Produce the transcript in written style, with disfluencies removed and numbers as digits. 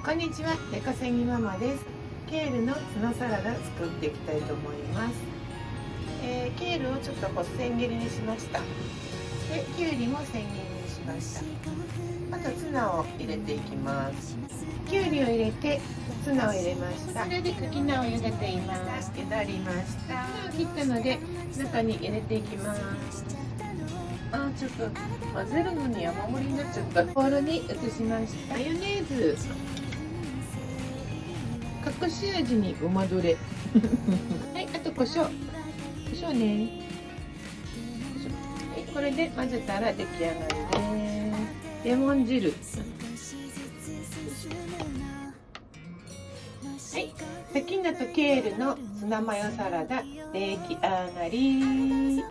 こんにちは、出稼ぎママです。ケールのツナサラダ作っていきたいと思います。ケールをちょっと千切りにしました。で、きゅうりも千切りにしました。あとツナを入れていきます。きゅうりを入れてツナを入れました。それで茎菜を茹でています。茹だりました。ツナを切ったので中に入れていきます。ちょっと混ぜるのに山盛りになっちゃった。ボウルに移しました。マヨネーズ、隠し味にごまどれはい、あと胡椒ね。はい、これで混ぜたら出来上がりです。レモン汁、はい、サキナとケールのツナマヨサラダ出来上がり。